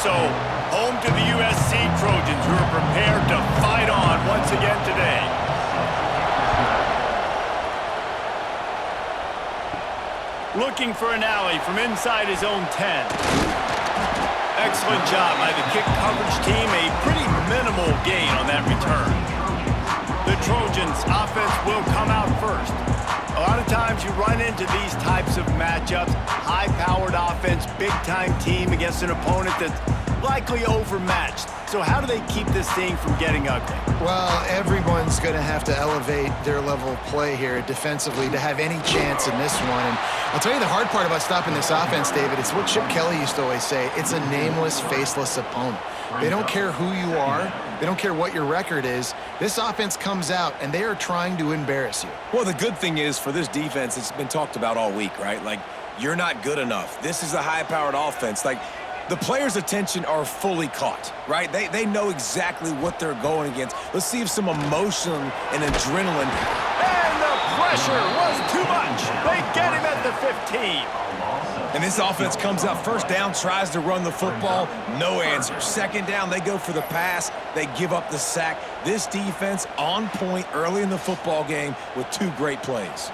so home to the USC Trojans, who are prepared to fight on once again today. Looking for an alley from inside his own 10. Excellent job by the kick coverage team. A pretty minimal gain on that return. The Trojans' offense will come out first. A lot of times you run into these types of matchups, high-powered offense, big-time team against an opponent that's likely overmatched. So how do they keep this thing from getting ugly? Well, everyone's going to have to elevate their level of play here defensively to have any chance in this one. And I'll tell you the hard part about stopping this offense, David, it's what Chip Kelly used to always say. It's a nameless, faceless opponent. They don't care who you are. They don't care what your record is. This offense comes out, and they are trying to embarrass you. Well, the good thing is for this defense, it's been talked about all week, right? Like, you're not good enough. This is a high-powered offense. Like, the players' attention are fully caught, right? They know exactly what they're going against. Let's see if some emotion and adrenaline. And the pressure was too much. They get him at the 15. And this offense comes out first down, tries to run the football, no answer. Second down, they go for the pass. They give up the sack. This defense on point early in the football game with two great plays.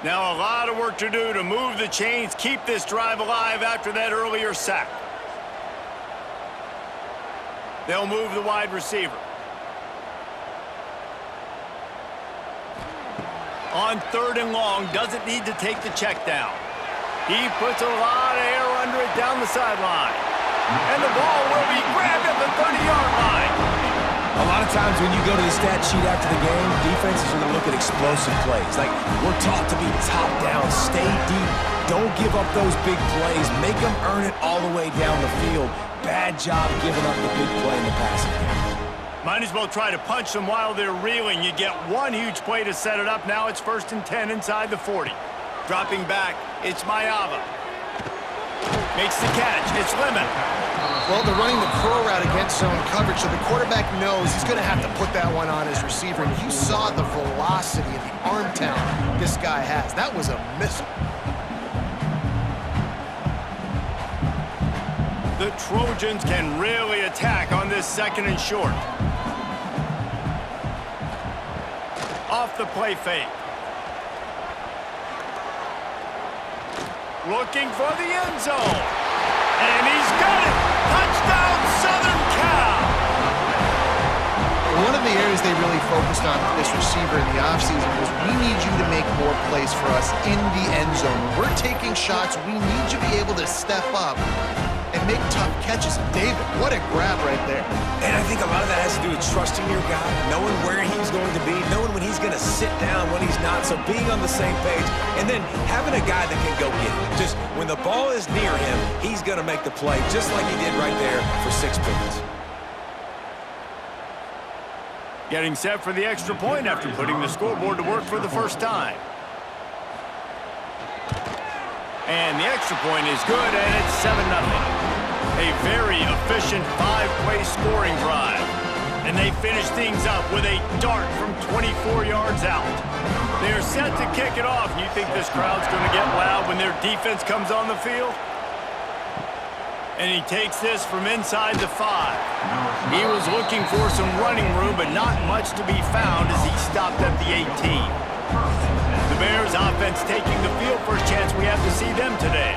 Now a lot of work to do to move the chains, keep this drive alive after that earlier sack. They'll move the wide receiver. On 3rd and long, doesn't need to take the check down. He puts a lot of air under it down the sideline. And the ball will be grabbed at the 30-yard line. A lot of times when you go to the stat sheet after the game, defenses are going to look at explosive plays. Like, we're taught to be top down, stay deep, don't give up those big plays, make them earn it all the way down the field. Bad job giving up the big play in the passing game. Might as well try to punch them while they're reeling. You get one huge play to set it up. Now it's 1st and 10 inside the 40. Dropping back, it's Mayava. Makes the catch, it's Lemon. Well, they're running the curl route against zone coverage, so the quarterback knows he's going to have to put that one on his receiver. And you saw the velocity and the arm talent this guy has. That was a missile. The Trojans can really attack on this 2nd and short. Off the play fake. Looking for the end zone. And he's got it! Touchdown, Southern Cal! One of the areas they really focused on with this receiver in the offseason was we need you to make more plays for us in the end zone. When we're taking shots, we need you to be able to step up and make tough catches. David, what a grab right there. And I think a lot of that has to do with trusting your guy, knowing where he's going to be, knowing when he's going to sit down, when he's not, so being on the same page, and then having a guy that can go get it. Just when the ball is near him, he's going to make the play, just like he did right there for 6 points. Getting set for the extra point after putting the scoreboard to work for the first time. And the extra point is good, and it's 7-0. A very efficient 5-play scoring drive. And they finish things up with a dart from 24 yards out. They are set to kick it off. You think this crowd's going to get loud when their defense comes on the field? And he takes this from inside the 5. He was looking for some running room, but not much to be found as he stopped at the 18. The Bears offense taking the field. First chance we have to see them today.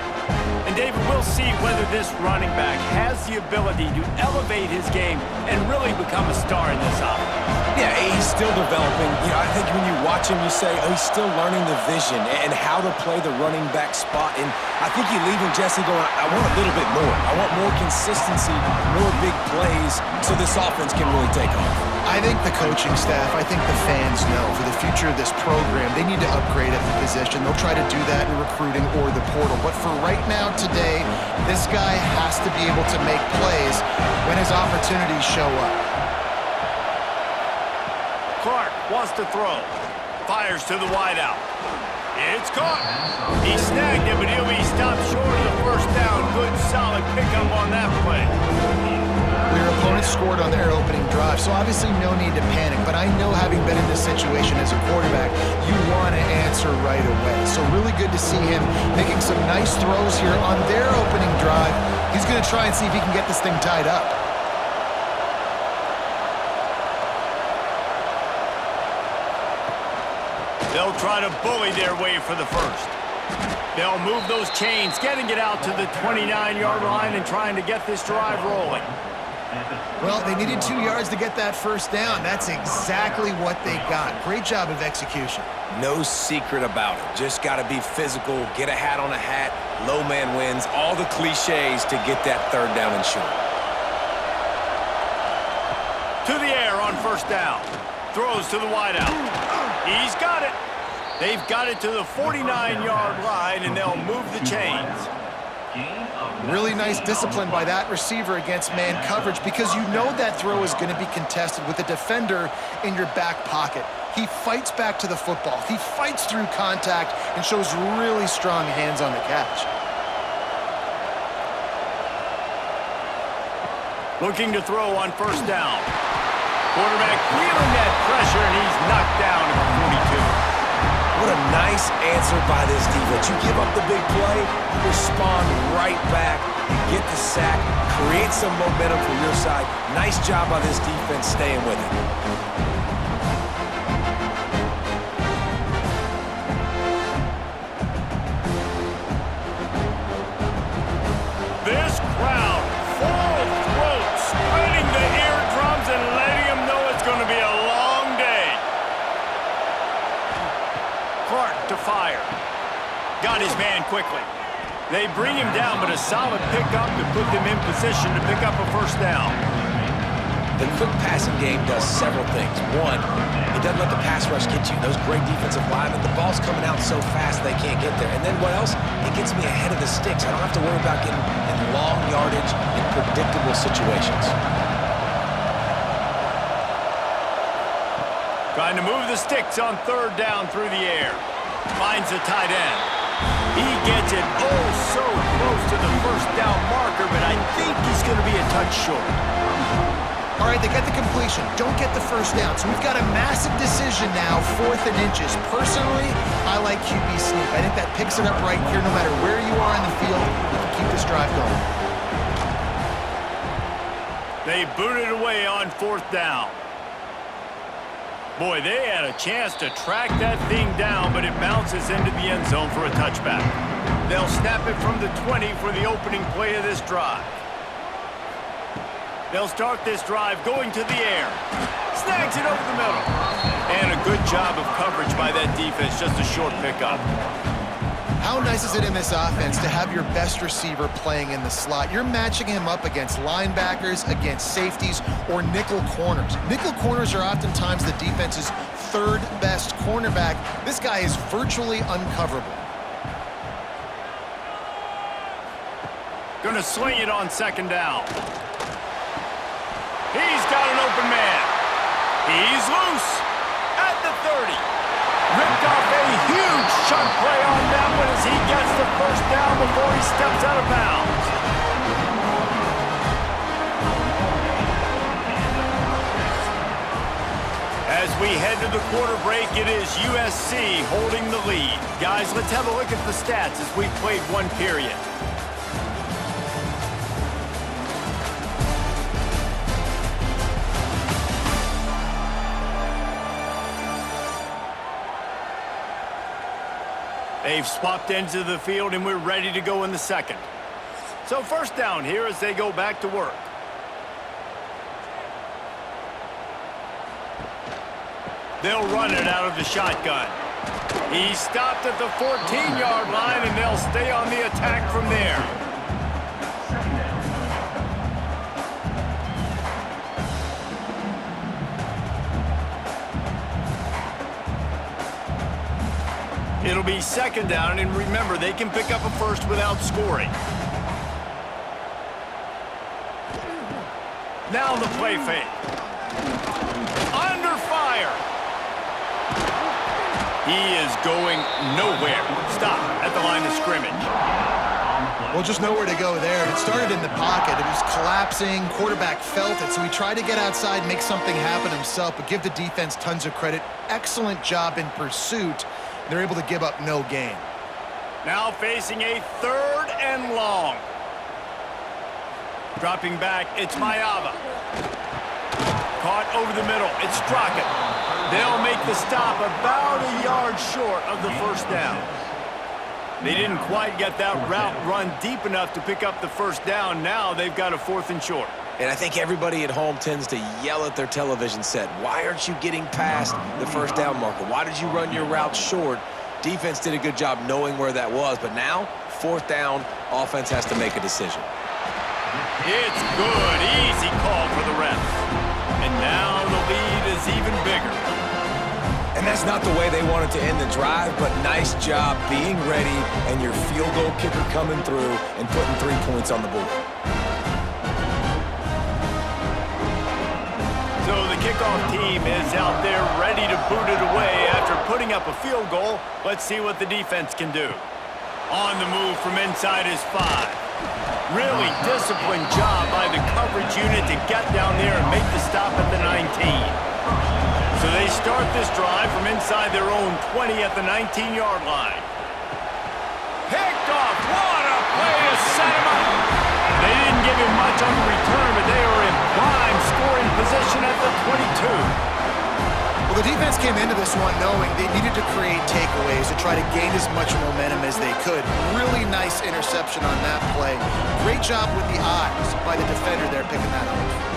And David, we'll see whether this running back has the ability to elevate his game and really become a star in this offense. Yeah, he's still developing. You know, I think when you watch him, you say, oh, he's still learning the vision and how to play the running back spot. And I think you leave him, Jesse, going, I want a little bit more. I want more consistency, more big plays, so this offense can really take off. I think the coaching staff, I think the fans know for the future of this program, they need to upgrade at the position. They'll try to do that in recruiting or the portal. But for right now, today, this guy has to be able to make plays when his opportunities show up. Clark wants to throw. Fires to the wideout. It's caught. He snagged it, but he'll be stopped short of the first down. Good, solid pickup on that play. Well, your opponent scored on their opening drive, so obviously no need to panic. But I know, having been in this situation as a quarterback, you want to answer right away. So really good to see him making some nice throws here on their opening drive. He's going to try and see if he can get this thing tied up. They'll try to bully their way for the first. They'll move those chains, getting it out to the 29-yard line and trying to get this drive rolling. Well, they needed 2 yards to get that first down. That's exactly what they got. Great job of execution. No secret about it. Just got to be physical, get a hat on a hat, low man wins, all the cliches to get that third down and short. To the air on first down. Throws to the wideout. He's got it. They've got it to the 49-yard line, and they'll move the chains. Really nice discipline by that receiver against man coverage, because you know that throw is going to be contested with a defender in your back pocket. He fights back to the football. He fights through contact and shows really strong hands on the catch. Looking to throw on first down. Quarterback feeling that pressure, and he's knocked down at the 42. What a nice answer by this defense. You give up the big play, you respond right back, you get the sack, create some momentum for your side. Nice job by this defense staying with it. This crowd, full throat, spreading the eardrums and letting them know it's going to be a long day. Clark to fire. Got his man quickly. They bring him down, but a solid pickup to put them in position to pick up a first down. The quick passing game does several things. One, it doesn't let the pass rush get you. Those great defensive linemen, the ball's coming out so fast they can't get there. And then what else? It gets me ahead of the sticks. I don't have to worry about getting in long yardage in predictable situations. Trying to move the sticks on third down through the air. Finds the tight end. He gets it oh so close to the first down marker, but I think he's going to be a touch short. All right, they get the completion. Don't get the first down. So we've got a massive decision now, 4th and inches. Personally, I like QB sneak. I think that picks it up right here. No matter where you are in the field, we can keep this drive going. They boot it away on 4th down. Boy, they had a chance to track that thing down, but it bounces into the end zone for a touchback. They'll snap it from the 20 for the opening play of this drive. They'll start this drive going to the air. Snags it over the middle. And a good job of coverage by that defense, just a short pickup. How nice is it in this offense to have your best receiver playing in the slot? You're matching him up against linebackers, against safeties, or nickel corners. Nickel corners are oftentimes the defense's 3rd best cornerback. This guy is virtually uncoverable. Gonna sling it on 2nd down. He's got an open man. He's loose at the 30. Ripped off a huge chunk play on that one as he gets the first down before he steps out of bounds. As we head to the quarter break, it is USC holding the lead. Guys, let's have a look at the stats as we've played one period. They've swapped ends of the field, and we're ready to go in the second. So first down here as they go back to work. They'll run it out of the shotgun. He's stopped at the 14-yard line, and they'll stay on the attack from there. It'll be 2nd down, and remember, they can pick up a first without scoring. Now the play fake. Under fire. He is going nowhere. Stop at the line of scrimmage. Well, just nowhere to go there. It started in the pocket. It was collapsing. Quarterback felt it, so he tried to get outside, make something happen himself, but give the defense tons of credit. Excellent job in pursuit. They're able to give up no gain. Now facing a 3rd and long. Dropping back, it's Mayava. Caught over the middle, it's Strockett. They'll make the stop about a yard short of the first down. They didn't quite get that route run deep enough to pick up the first down. Now they've got a 4th and short. And I think everybody at home tends to yell at their television set. Why aren't you getting past the first down marker? Why did you run your route short? Defense did a good job knowing where that was, but now, 4th down, offense has to make a decision. It's good. Easy call for the ref. And now the lead is even bigger. And that's not the way they wanted to end the drive, but nice job being ready and your field goal kicker coming through and putting 3 points on the board. So the kickoff team is out there ready to boot it away after putting up a field goal. Let's see what the defense can do. On the move from inside is 5. Really disciplined job by the coverage unit to get down there and make the stop at the 19. So they start this drive from inside their own 20 at the 19-yard line. Picked off. What a play to set him up. They didn't give him much on the return, but they were in prime scoring position at the 22. Well, the defense came into this one knowing they needed to create takeaways to try to gain as much momentum as they could. Really nice interception on that play. Great job with the eyes by the defender there picking that up.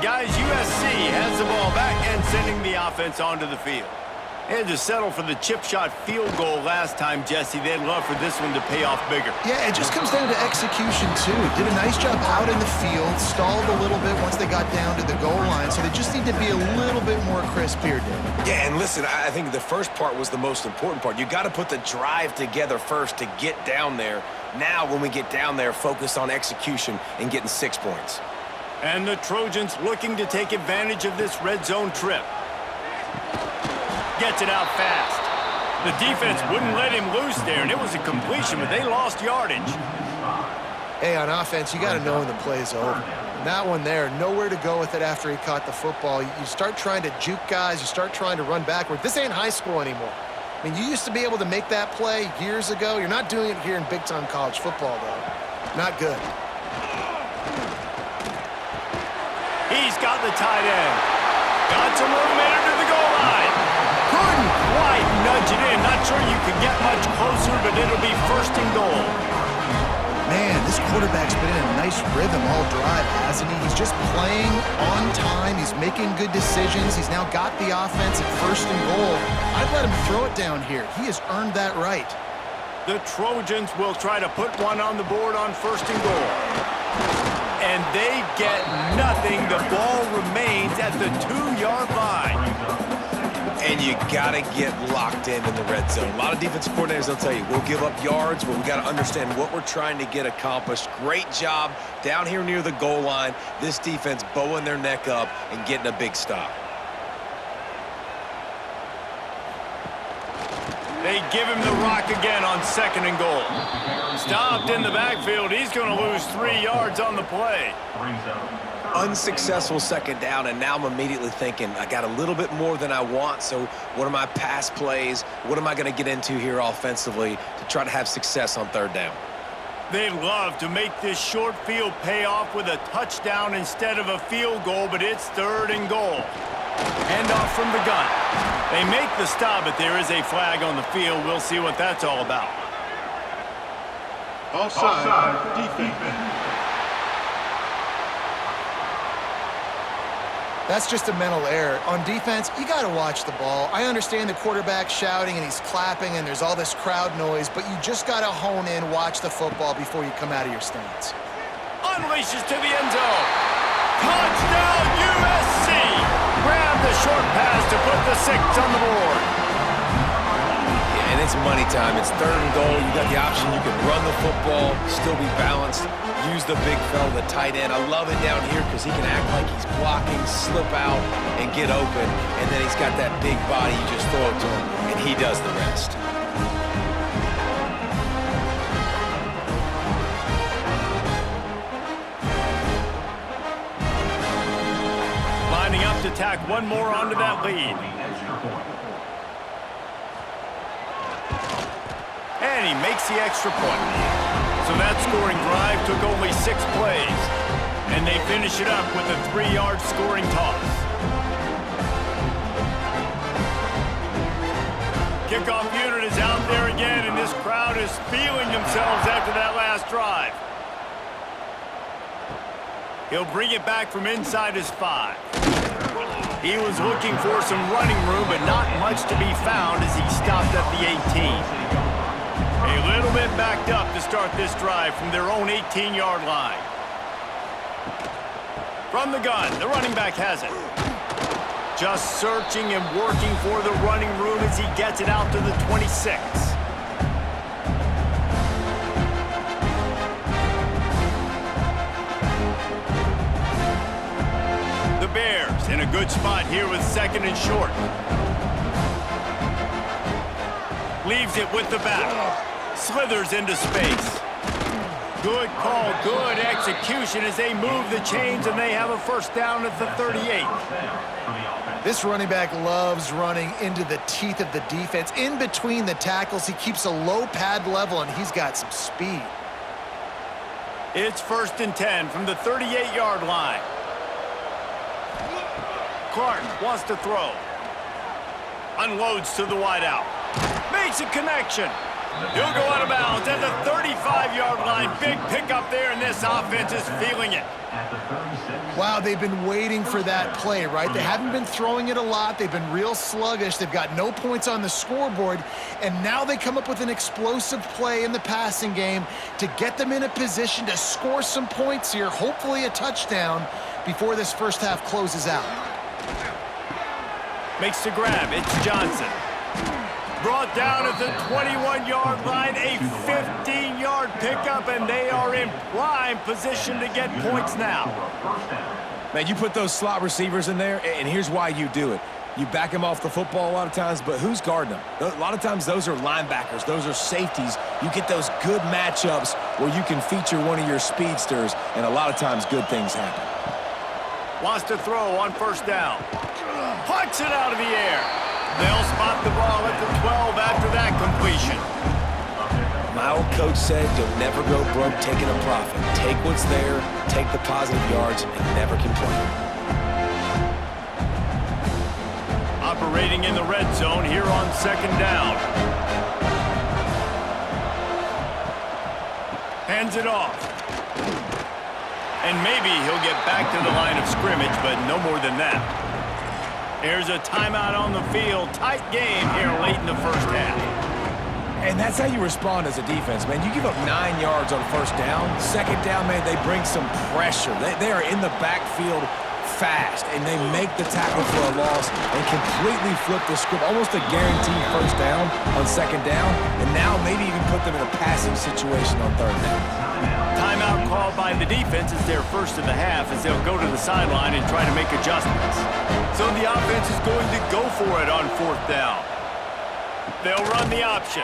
Guys, USC has the ball back and sending the offense onto the field. They had to settle for the chip shot field goal last time, Jesse. They'd love for this one to pay off bigger. Yeah, it just comes down to execution, too. Did a nice job out in the field, stalled a little bit once they got down to the goal line, so they just need to be a little bit more crisp here, David. Yeah, and listen, I think the first part was the most important part. You got to put the drive together first to get down there. Now, when we get down there, focus on execution and getting 6 points. And the Trojans looking to take advantage of this red zone trip. Gets it out fast. The defense wouldn't let him loose there, and it was a completion, but they lost yardage. Hey, on offense, you got to know when the play's over. And that one there, nowhere to go with it after he caught the football. You start trying to juke guys. You start trying to run backward. This ain't high school anymore. I mean, you used to be able to make that play years ago. You're not doing it here in big-time college football, though. Not good. He's got the tight end. Got some room in to the goal line. Couldn't quite nudge it in. Not sure you could get much closer, but it'll be 1st and goal. Man, this quarterback's been in a nice rhythm all drive, hasn't he? He's just playing on time. He's making good decisions. He's now got the offense at 1st and goal. I'd let him throw it down here. He has earned that right. The Trojans will try to put one on the board on 1st and goal. And they get nothing. The ball remains at the 2-yard line. And you got to get locked in the red zone. A lot of defensive coordinators, they'll tell you, we'll give up yards, but we got to understand what we're trying to get accomplished. Great job down here near the goal line. This defense bowing their neck up and getting a big stop. They give him the rock again on 2nd and goal. Stopped in the backfield. He's going to lose 3 yards on the play. Unsuccessful 2nd down, and now I'm immediately thinking, I got a little bit more than I want, so what are my pass plays? What am I going to get into here offensively to try to have success on 3rd down? They love to make this short field pay off with a touchdown instead of a field goal, but it's 3rd and goal. Handoff from the gun. They make the stop, but there is a flag on the field. We'll see what that's all about. Offside, defense. That's just a mental error. On defense, you got to watch the ball. I understand the quarterback shouting and he's clapping and there's all this crowd noise, but you just got to hone in, watch the football before you come out of your stance. Unleashes to the end zone. Touchdown, USC! Grab the short pass to put the 6 on the board. Yeah, and it's money time. It's 3rd and goal. You got the option. You can run the football, still be balanced, use the big fella, the tight end. I love it down here because he can act like he's blocking, slip out, and get open. And then he's got that big body, you just throw it to him, and he does the rest. Lining up to tack one more onto that lead. And he makes the extra point. So that scoring drive took only 6 plays. And they finish it up with a 3-yard scoring toss. Kickoff unit is out there again, and this crowd is feeling themselves after that last drive. He'll bring it back from inside his 5. He was looking for some running room, but not much to be found as he stopped at the 18. A little bit backed up to start this drive from their own 18-yard line. From the gun, the running back has it. Just searching and working for the running room as he gets it out to the 26. The Bears in a good spot here with 2nd and short. Leaves it with the back. Slithers into space. Good call, good execution as they move the chains, and they have a first down at the 38. This running back loves running into the teeth of the defense. In between the tackles, he keeps a low pad level, and he's got some speed. It's 1st and 10 from the 38-yard line. Clark wants to throw. Unloads to the wideout. Makes a connection. He'll go out of bounds at the 35-yard line. Big pickup there, and this offense is feeling it. Wow, they've been waiting for that play, right? They haven't been throwing it a lot. They've been real sluggish. They've got no points on the scoreboard, and now they come up with an explosive play in the passing game to get them in a position to score some points here, hopefully a touchdown, before this first half closes out. Makes the grab. It's Johnson. Brought down at the 21-yard line, a 15-yard pickup, and they are in prime position to get points now. Man, you put those slot receivers in there, and here's why you do it. You back them off the football a lot of times, but who's guarding them? A lot of times those are linebackers. Those are safeties. You get those good matchups where you can feature one of your speedsters, and a lot of times good things happen. Wants to throw on 1st down. Punts it out of the air. They'll spot the ball at the 12 after that completion. My old coach said you'll never go broke taking a profit. Take what's there, take the positive yards, and never complain. Operating in the red zone here on 2nd down. Hands it off. And maybe he'll get back to the line of scrimmage, but no more than that. There's a timeout on the field. Tight game here late in the first half. And that's how you respond as a defense, man. You give up 9 yards on 1st down. 2nd down, man, they bring some pressure. They are in the backfield fast, and they make the tackle for a loss and completely flip the script. Almost a guaranteed 1st down on 2nd down, and now maybe even put them in a passing situation on 3rd down. Timeout called by the defense is their first of the half as they'll go to the sideline and try to make adjustments. So the offense is going to go for it on 4th down. They'll run the option.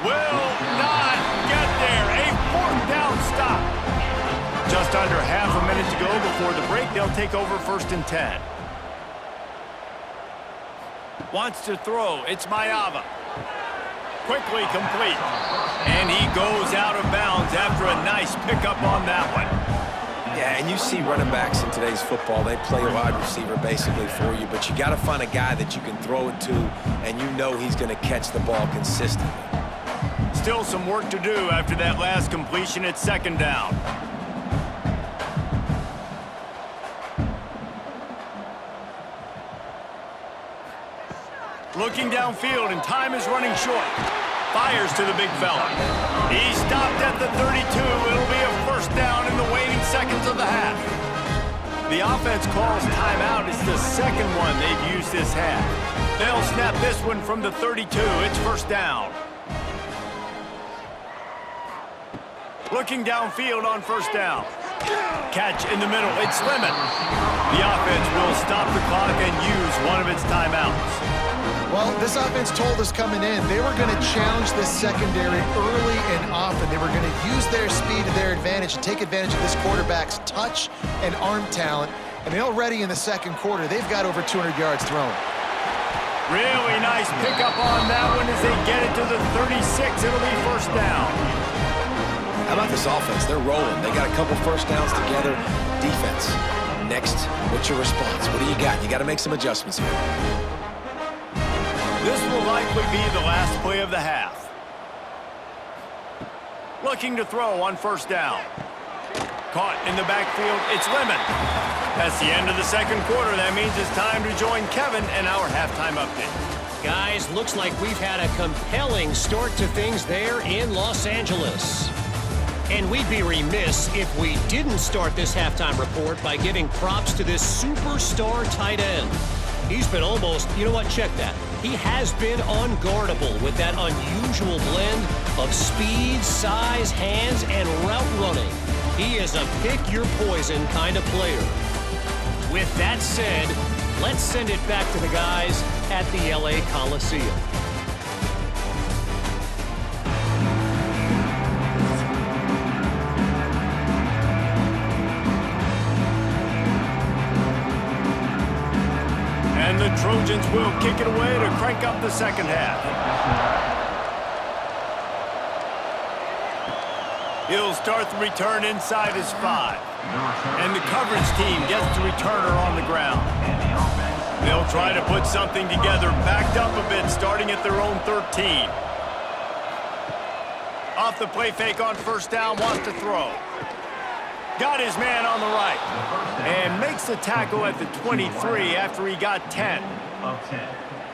Will not get there. A 4th down stop. Just under half a minute to go before the break. They'll take over 1st and 10. Wants to throw. It's Mayava. Quickly complete. And he goes out of bounds after a nice pickup on that one. Yeah, and you see running backs in today's football, they play a wide receiver basically for you, but you got to find a guy that you can throw it to, and you know he's going to catch the ball consistently. Still some work to do after that last completion at 2nd down. Looking downfield, and time is running short. Fires to the big fella. He stopped at the 32. It'll be a 1st down in the waning seconds of the half. The offense calls timeout. It's the 2nd one they've used this half. They'll snap this one from the 32. It's 1st down. Looking downfield on first down. Catch in the middle. It's Lemon. The offense will stop the clock and use one of its timeouts. Well, this offense told us coming in they were going to challenge this secondary early and often. They were going to use their speed to their advantage and take advantage of this quarterback's touch and arm talent. And already in the second quarter, they've got over 200 yards thrown. Really nice pickup on that one as they get it to the 36. It'll be first down. How about this offense? They're rolling. They got a couple first downs together. Defense. Next, what's your response? What do you got? You got to make some adjustments here. This will likely be the last play of the half. Looking to throw on first down. Caught in the backfield, it's Lemon. That's the end of the second quarter. That means it's time to join Kevin in our halftime update. Guys, looks like we've had a compelling start to things there in Los Angeles. And we'd be remiss if we didn't start this halftime report by giving props to this superstar tight end. He's been almost, you know what, check that. He has been unguardable with that unusual blend of speed, size, hands, and route running. He is a pick-your-poison kind of player. With that said, let's send it back to the guys at the LA Coliseum. And the Trojans will kick it away to crank up the second half. He'll start the return inside his 5. And the coverage team gets the returner on the ground. They'll try to put something together, backed up a bit, starting at their own 13. Off the play fake on first down, wants to throw. Got his man on the right. And makes the tackle at the 23 after he got 10.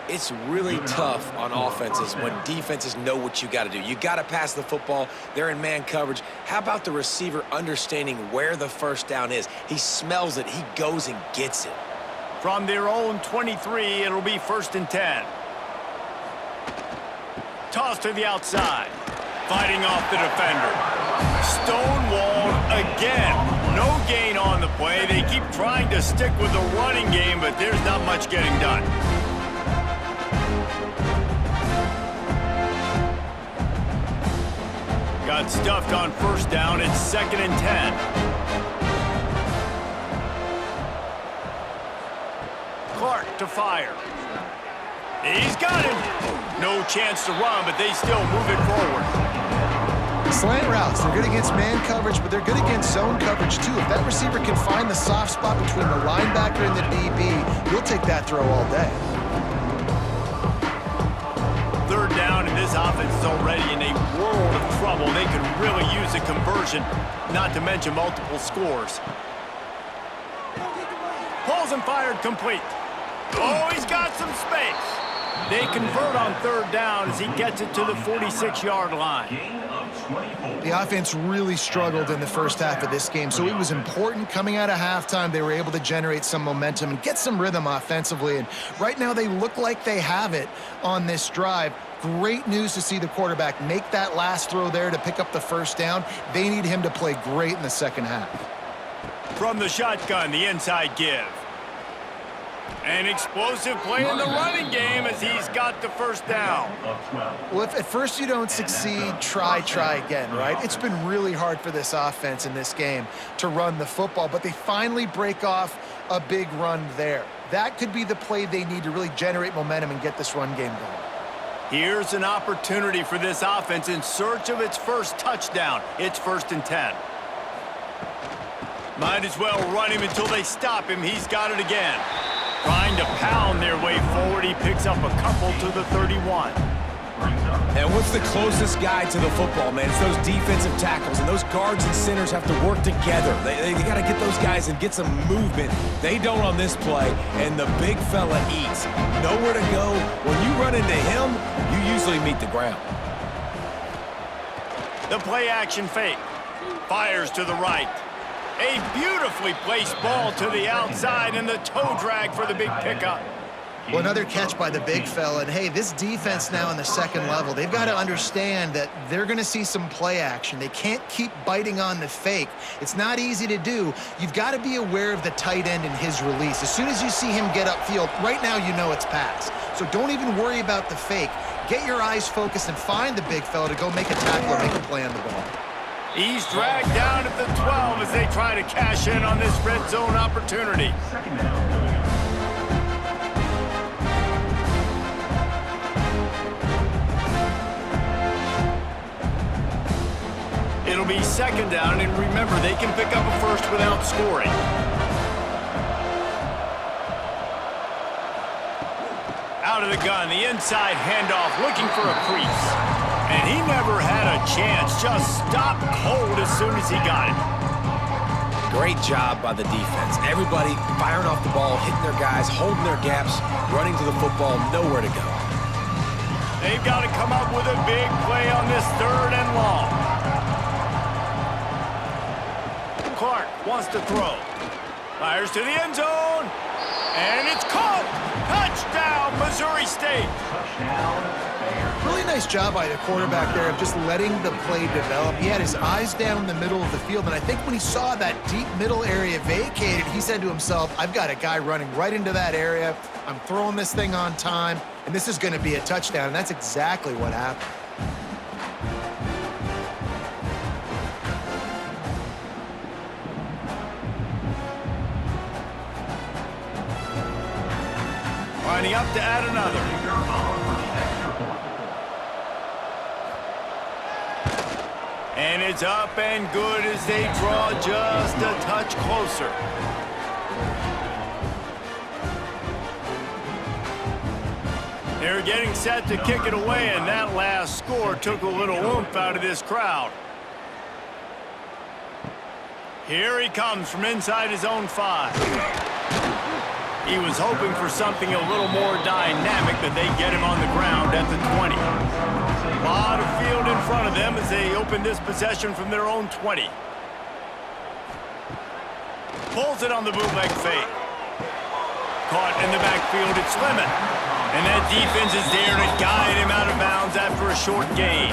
It's really tough on offenses when defenses know what you got to do. You got to pass the football. They're in man coverage. How about the receiver understanding where the first down is? He smells it. He goes and gets it. From their own 23, it'll be first and 10. Toss to the outside. Fighting off the defender. Stonewalled again. No gain on the play. They keep trying to stick with the running game, but there's not much getting done. Got stuffed on first down. It's second and 10. Clark to fire. He's got him. No chance to run, but they still move it forward. Slant routes, they're good against man coverage, but they're good against zone coverage too. If that receiver can find the soft spot between the linebacker and the DB, you'll take that throw all day. Third down, and this offense is already in a world of trouble. They could really use a conversion, not to mention multiple scores. Pulls and fired complete. Oh, he's got some space. They convert on third down as he gets it to the 46-yard line. The offense really struggled in the first half of this game, so it was important coming out of halftime. They were able to generate some momentum and get some rhythm offensively, and right now they look like they have it on this drive. Great news to see the quarterback make that last throw there to pick up the first down. They need him to play great in the second half. From the shotgun, the inside give. An explosive play in the running game as he's got the first down. Well, if at first you don't succeed, try again, right? It's been really hard for this offense in this game to run the football, but they finally break off a big run there. That could be the play they need to really generate momentum and get this run game going. Here's an opportunity for this offense in search of its first touchdown. It's first and 10. Might as well run him until they stop him. He's got it again. Trying to pound their way forward. He picks up a couple to the 31. And what's the closest guy to the football, man? It's those defensive tackles, and those guards and centers have to work together. They got to get those guys and get some movement. They don't on this play, and the big fella eats. Nowhere to go. When you run into him, you usually meet the ground. The play action fake. Fires to the right. A beautifully placed ball to the outside, and the toe drag for the big pickup. Well, another catch by the big fella. And, hey, this defense now in the second level, they've got to understand that they're going to see some play action. They can't keep biting on the fake. It's not easy to do. You've got to be aware of the tight end and his release. As soon as you see him get upfield, right now you know it's pass. So don't even worry about the fake. Get your eyes focused and find the big fella to go make a tackle or make a play on the ball. He's dragged down at the 12 as they try to cash in on this red zone opportunity. Second down. It'll be second down, and remember, they can pick up a first without scoring. Out of the gun, the inside handoff, looking for a crease. And he never had a chance, just stopped cold as soon as he got it. Great job by the defense. Everybody firing off the ball, hitting their guys, holding their gaps, running to the football, nowhere to go. They've got to come up with a big play on this third and long. Clark wants to throw. Fires to the end zone. And it's caught. Touchdown, Missouri State. Really nice job by the quarterback there of just letting the play develop. He had his eyes down the middle of the field, and I think when he saw that deep middle area vacated, he said to himself, I've got a guy running right into that area. I'm throwing this thing on time, and this is going to be a touchdown, and that's exactly what happened. Lining up to add another. And it's up and good as they draw just a touch closer. They're getting set to kick it away, and that last score took a little oomph out of this crowd. Here he comes from inside his own 5. He was hoping for something a little more dynamic, but they get him on the ground at the 20. A lot of field in front of them as they open this possession from their own 20. Pulls it on the bootleg fake. Caught in the backfield, it's Lemon. And that defense is there to guide him out of bounds after a short gain.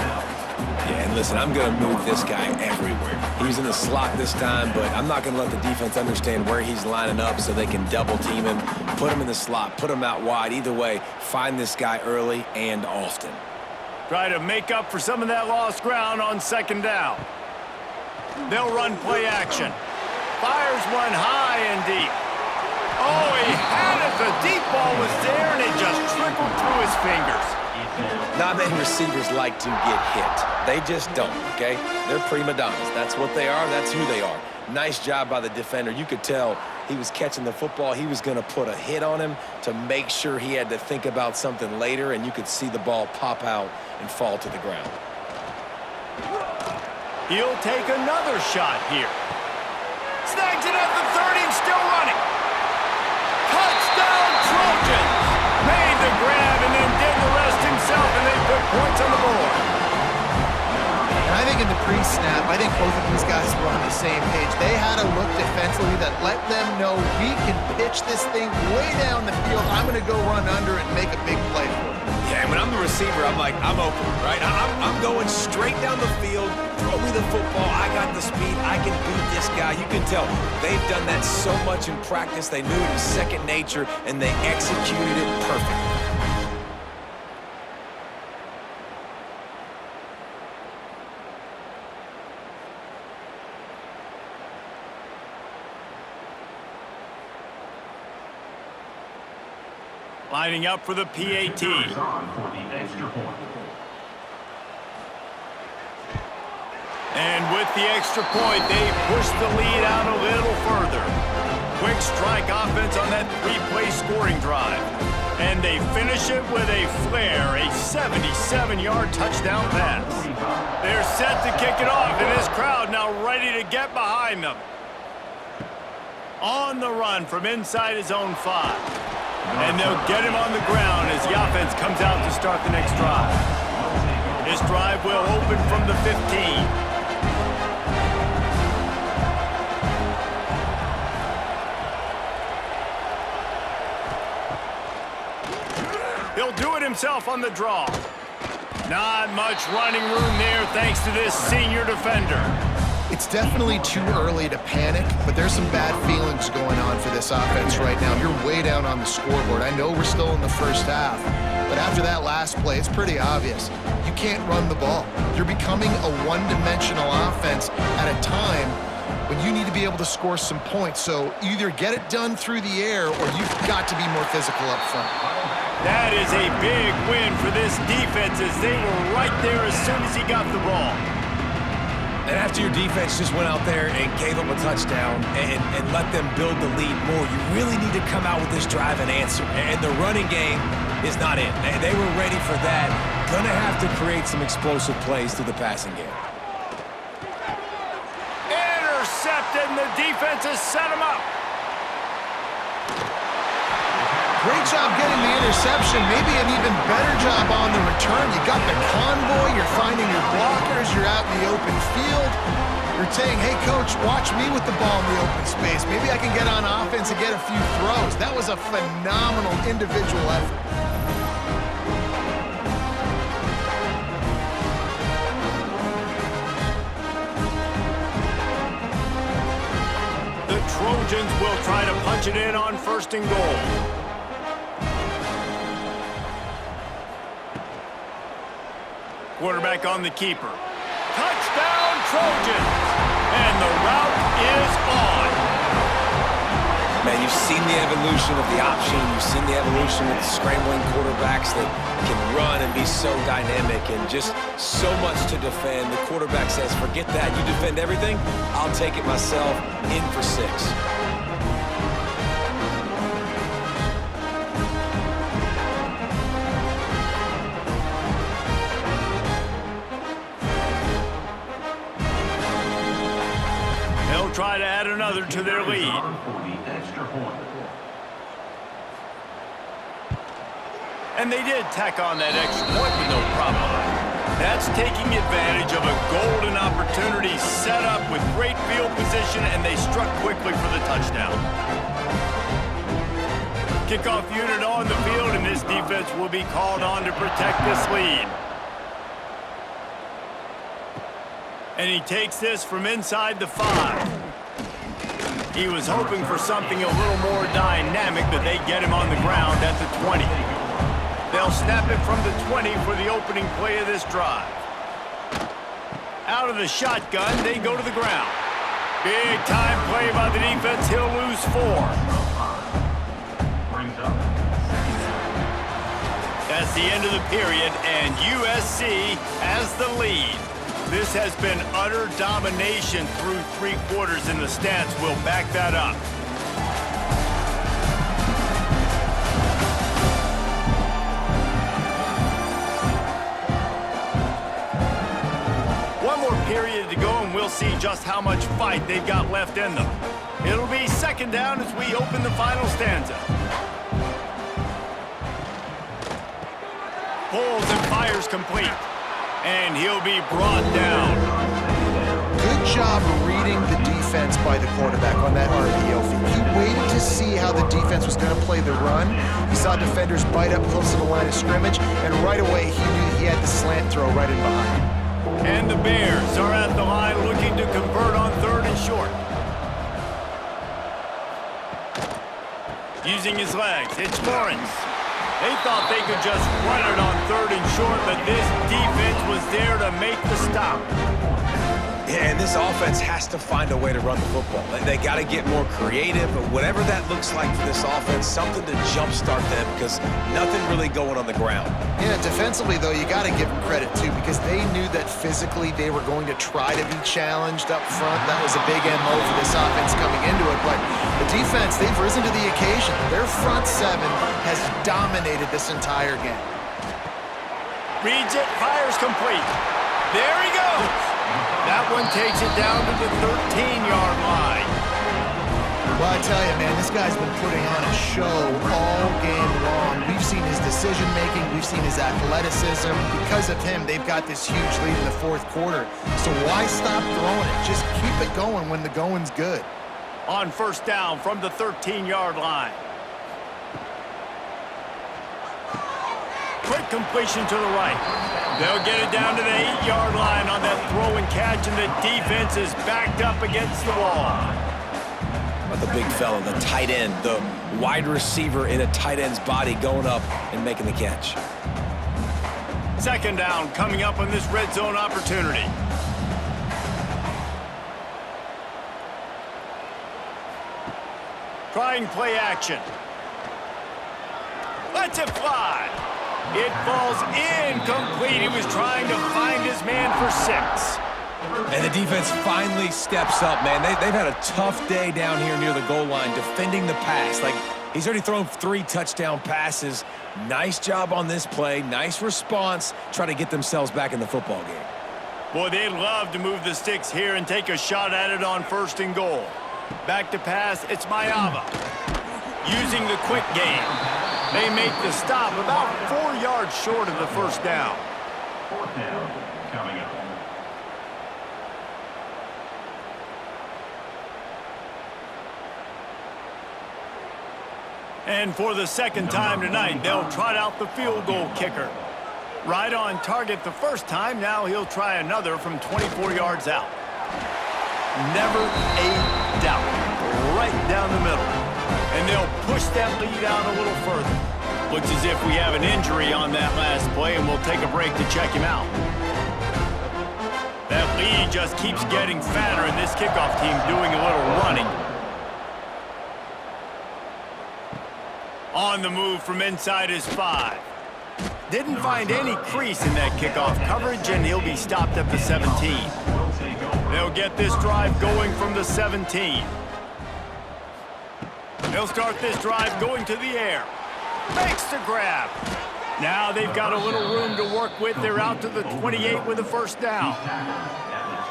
Yeah, and listen, I'm going to move this guy everywhere. He's in the slot this time, but I'm not going to let the defense understand where he's lining up so they can double team him, put him in the slot, put him out wide. Either way, find this guy early and often. Try to make up for some of that lost ground on second down. They'll run play action. Fires one high and deep. Oh, he had it. The deep ball was there, and it just trickled through his fingers. Not many receivers like to get hit. They just don't, okay? They're prima donnas. That's what they are. That's who they are. Nice job by the defender. You could tell he was catching the football. He was going to put a hit on him to make sure he had to think about something later, and you could see the ball pop out and fall to the ground. He'll take another shot here. Snags it at the 30 and still running. Touchdown, Trojans! Made the grab and then did the rest himself, and they put points on the board. And I think in the pre-snap, I think both of these guys were on the same page. They had a look defensively that let them know we can pitch this thing way down the field. I'm going to go run under and make a big play for it. Yeah, and when I'm the receiver, I'm like, I'm open, right? I'm going straight down the field. Throw me the football. I got the speed. I can beat this guy. You can tell they've done that so much in practice. They knew it was second nature, and they executed it perfectly. Lining up for the PAT. And with the extra point, they push the lead out a little further. Quick strike offense on that 3-play scoring drive. And they finish it with a flair, a 77-yard touchdown pass. They're set to kick it off, and this crowd now ready to get behind them. On the run from inside his own 5. And they'll get him on the ground as the offense comes out to start the next drive. This drive will open from the 15. himself on the draw. Not much running room there thanks to this senior defender. It's definitely too early to panic, but there's some bad feelings going on for this offense right now. You're way down on the scoreboard. I know we're still in the first half, but after that last play, it's pretty obvious. You can't run the ball. You're becoming a one-dimensional offense at a time when you need to be able to score some points. So either get it done through the air or you've got to be more physical up front. That is a big win for this defense as they were right there as soon as he got the ball. And after your defense just went out there and gave them a touchdown and let them build the lead more, you really need to come out with this drive and answer. And the running game is not in. They were ready for that. Gonna have to create some explosive plays through the passing game. Intercepted, and the defense has set him up. Great job getting the interception. Maybe an even better job on the return. You got the convoy. You're finding your blockers. You're out in the open field. You're saying, hey, coach, watch me with the ball in the open space. Maybe I can get on offense and get a few throws. That was a phenomenal individual effort. The Trojans will try to punch it in on 1st and goal. Quarterback on the keeper. Touchdown, Trojans! And the route is on. Man, you've seen the evolution of the option. You've seen the evolution of the scrambling quarterbacks that can run and be so dynamic and just so much to defend. The quarterback says, forget that. You defend everything, I'll take it myself. In for 6. They'll try to add another to their lead. And they did tack on that extra point with no problem. That's taking advantage of a golden opportunity set up with great field position, and they struck quickly for the touchdown. Kickoff unit on the field, and this defense will be called on to protect this lead. And he takes this from inside the 5. He was hoping for something a little more dynamic, but they get him on the ground at the 20. They'll snap it from the 20 for the opening play of this drive. Out of the shotgun, they go to the ground. Big time play by the defense. He'll lose 4. That's the end of the period, and USC has the lead. This has been utter domination through 3 quarters, and the stats will back that up. One more period to go, and we'll see just how much fight they've got left in them. It'll be 2nd down as we open the final stanza. Pulls and fires complete. And he'll be brought down. Good job reading the defense by the quarterback on that RPO feed. He waited to see how the defense was going to play the run. He saw defenders bite up close to the line of scrimmage, and right away he knew he had the slant throw right in behind him. And the Bears are at the line looking to convert on 3rd and short. Using his legs, it's Lawrence. They thought they could just run it on 3rd and short, but this defense was there to make the stop. Yeah, and this offense has to find a way to run the football. They got to get more creative, but whatever that looks like for this offense, something to jumpstart them because nothing really going on the ground. Yeah, defensively, though, you got to give them credit, too, because they knew that physically they were going to try to be challenged up front. That was a big MO for this offense coming into it, but the defense, they've risen to the occasion. Their front 7 has dominated this entire game. Reads it, fires complete. There he goes. That one takes it down to the 13-yard line. Well, I tell you, man, this guy's been putting on a show all game long. We've seen his decision-making. We've seen his athleticism. Because of him, they've got this huge lead in the 4th quarter. So why stop throwing it? Just keep it going when the going's good. On 1st down from the 13-yard line. quick completion to the right. They'll get it down to the 8-yard line on that throw and catch, and the defense is backed up against the wall. But the big fella, the tight end, the wide receiver in a tight end's body going up and making the catch. Second down coming up on this red zone opportunity. Trying play action. Lets it fly. It falls incomplete. He was trying to find his man for 6. And the defense finally steps up, man. They've had a tough day down here near the goal line defending the pass. Like, he's already thrown 3 touchdown passes. Nice job on this play. Nice response. Try to get themselves back in the football game. Boy, they'd love to move the sticks here and take a shot at it on 1st and goal. Back to pass, it's Mayava. Using the quick game. They make the stop about 4 yards short of the first down. 4th down coming up. And for the second time tonight, they'll trot out the field goal kicker. Right on target the first time, now he'll try another from 24 yards out. Never a doubt. Right down the middle. And they'll push that lead out a little further. Looks as if we have an injury on that last play, and we'll take a break to check him out. That lead just keeps getting fatter, and this kickoff team doing a little running. On the move from inside his 5. Didn't find any crease in that kickoff coverage, and he'll be stopped at the 17. They'll get this drive going from the 17. They'll start this drive going to the air. Makes the grab. Now they've got a little room to work with. They're out to the 28 with a first down.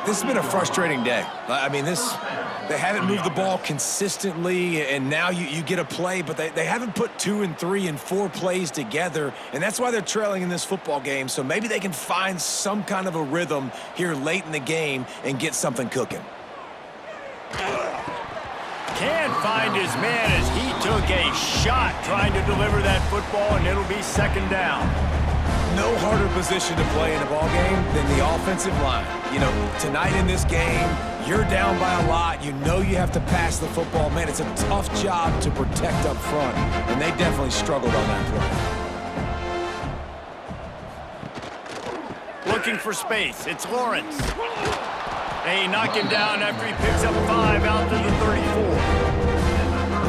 This has been a frustrating day. I mean, they haven't moved the ball consistently, and now you get a play, but they haven't put 2 and 3 and 4 plays together, and that's why they're trailing in this football game. So maybe they can find some kind of a rhythm here late in the game and get something cooking. Can't find his man as he took a shot trying to deliver that football, and it'll be second down. No harder position to play in a ball game than the offensive line. You know, tonight in this game, you're down by a lot. You know you have to pass the football. Man, it's a tough job to protect up front, and they definitely struggled on that play. Looking for space. It's Lawrence. They knock him down after he picks up 5 out to the 34.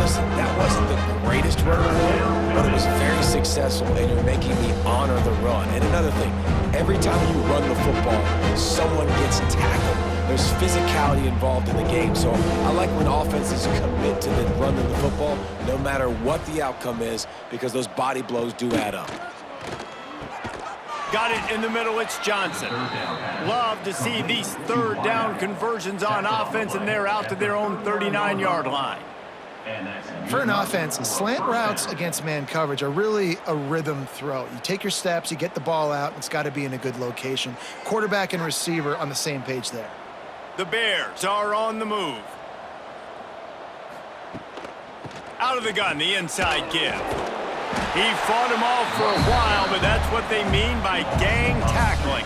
Listen, that wasn't the greatest run in the world, but it was very successful, and you're making me honor the run. And another thing, every time you run the football, someone gets tackled. There's physicality involved in the game, so I like when offenses commit to the run of the football, no matter what the outcome is, because those body blows do add up. Got it in the middle, it's Johnson. Love to see these third down conversions on offense, and they're out to their own 39-yard line. For an offense, slant routes against man coverage are really a rhythm throw. You take your steps, you get the ball out, it's got to be in a good location. Quarterback and receiver on the same page there. The Bears are on the move. Out of the gun, the inside give. He fought him off for a while, but that's what they mean by gang tackling.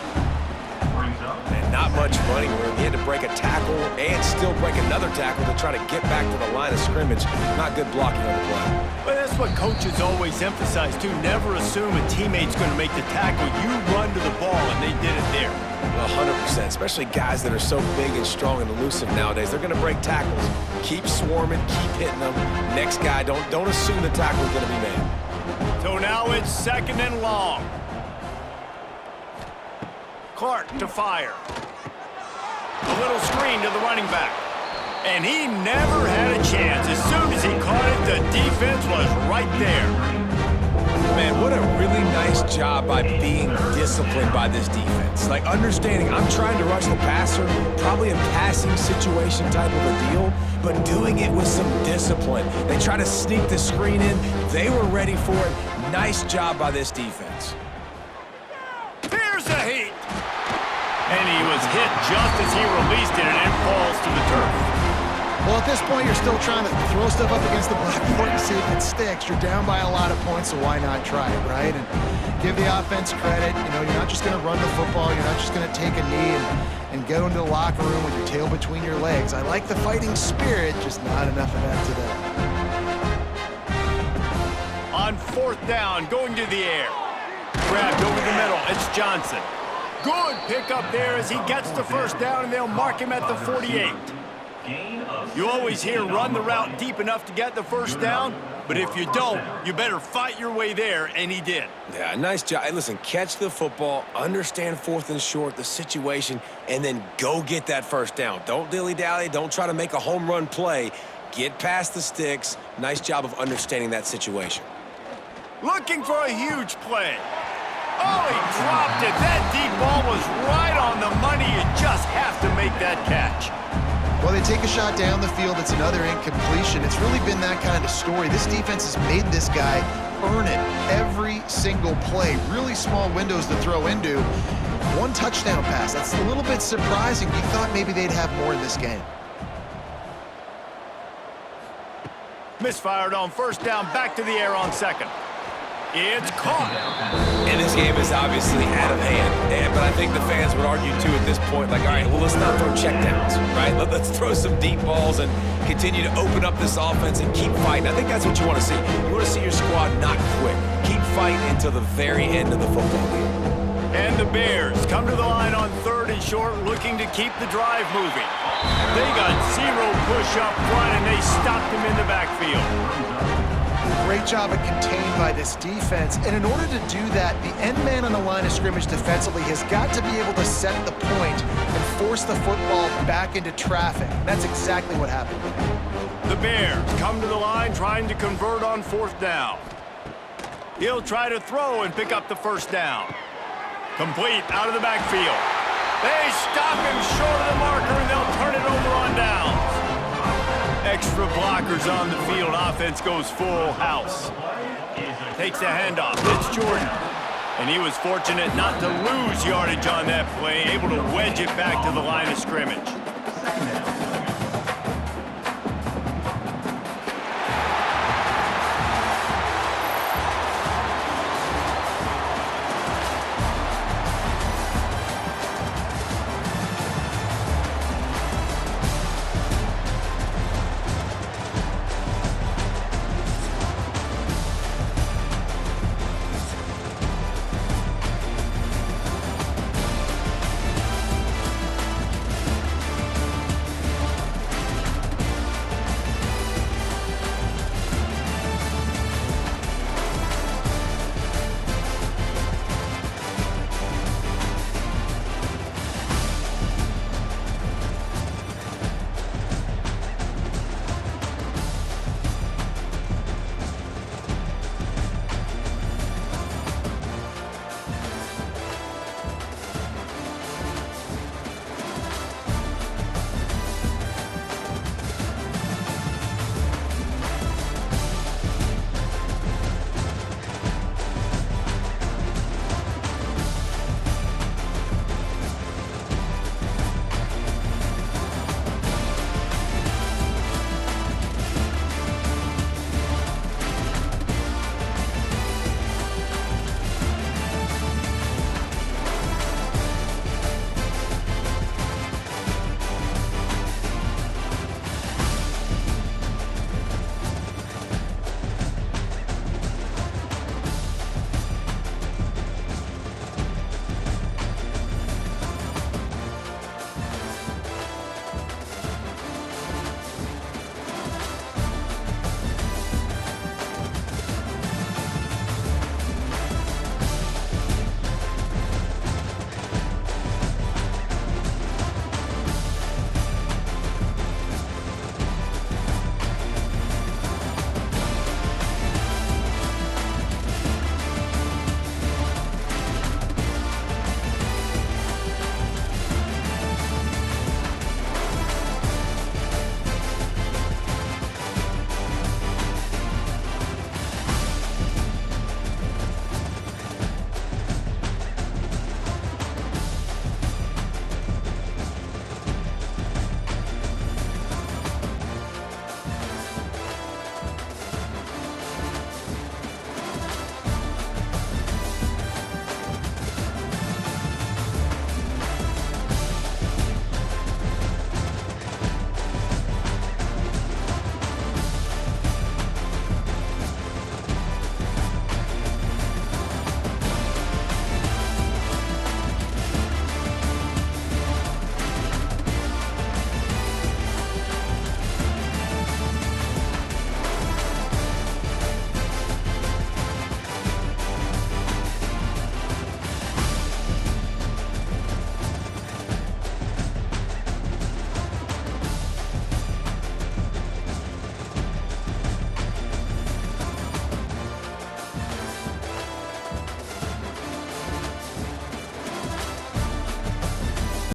And not much running room. He had to break a tackle and still break another tackle to try to get back to the line of scrimmage. Not good blocking on the play. But that's what coaches always emphasize, too. Never assume a teammate's going to make the tackle. You run to the ball, and they did it there. 100%, especially guys that are so big and strong and elusive nowadays. They're going to break tackles. Keep swarming, keep hitting them. Next guy, don't assume the tackle is going to be made. So now it's second and long. Clark to fire. A little screen to the running back. And he never had a chance. As soon as he caught it, the defense was right there. Man, what a really nice job by being disciplined by this defense. Like, understanding I'm trying to rush the passer, probably a passing situation type of a deal, but doing it with some discipline. They try to sneak the screen in. They were ready for it. Nice job by this defense. Here's the heat. And he was hit just as he released it, and it falls to the turf. Well, at this point, you're still trying to throw stuff up against the blackboard and see if it sticks. You're down by a lot of points, so why not try it, right? And give the offense credit. You know, you're not just going to run the football. You're not just going to take a knee and go into the locker room with your tail between your legs. I like the fighting spirit, just not enough of that today. On 4th down, going to the air. Grabbed over the middle. It's Johnson. Good pickup there as he gets the first down, and they'll mark him at the 48. You always hear run the route deep enough to get the first down, but if you don't, you better fight your way there, and he did. Yeah, nice job. Hey, listen, catch the football, understand 4th and short, the situation, and then go get that first down. Don't dilly-dally. Don't try to make a home run play. Get past the sticks. Nice job of understanding that situation. Looking for a huge play. Oh, he dropped it. That deep ball was right on the money. You just have to make that catch. Well, they take a shot down the field. It's another incompletion. It's really been that kind of story. This defense has made this guy earn it every single play. Really small windows to throw into. 1 touchdown pass. That's a little bit surprising. You thought maybe they'd have more in this game. Misfired on 1st down, back to the air on 2nd. It's caught. And this game is obviously out of hand. But I think the fans would argue, too, at this point, like, all right, well, let's not throw checkdowns, right? Let's throw some deep balls and continue to open up this offense and keep fighting. I think that's what you want to see. You want to see your squad not quit. Keep fighting until the very end of the football game. And the Bears come to the line on 3rd and short, looking to keep the drive moving. They got 0 push up front, and they stopped him in the backfield. Great job of contained by this defense. And in order to do that, the end man on the line of scrimmage defensively has got to be able to set the point and force the football back into traffic. And that's exactly what happened. The Bears come to the line trying to convert on 4th down. He'll try to throw and pick up the first down. Complete out of the backfield. They stop him short of the marker, and they'll turn it over on downs. Extra blockers on the field. Offense goes full house. Takes the handoff. It's Jordan. And he was fortunate not to lose yardage on that play, able to wedge it back to the line of scrimmage.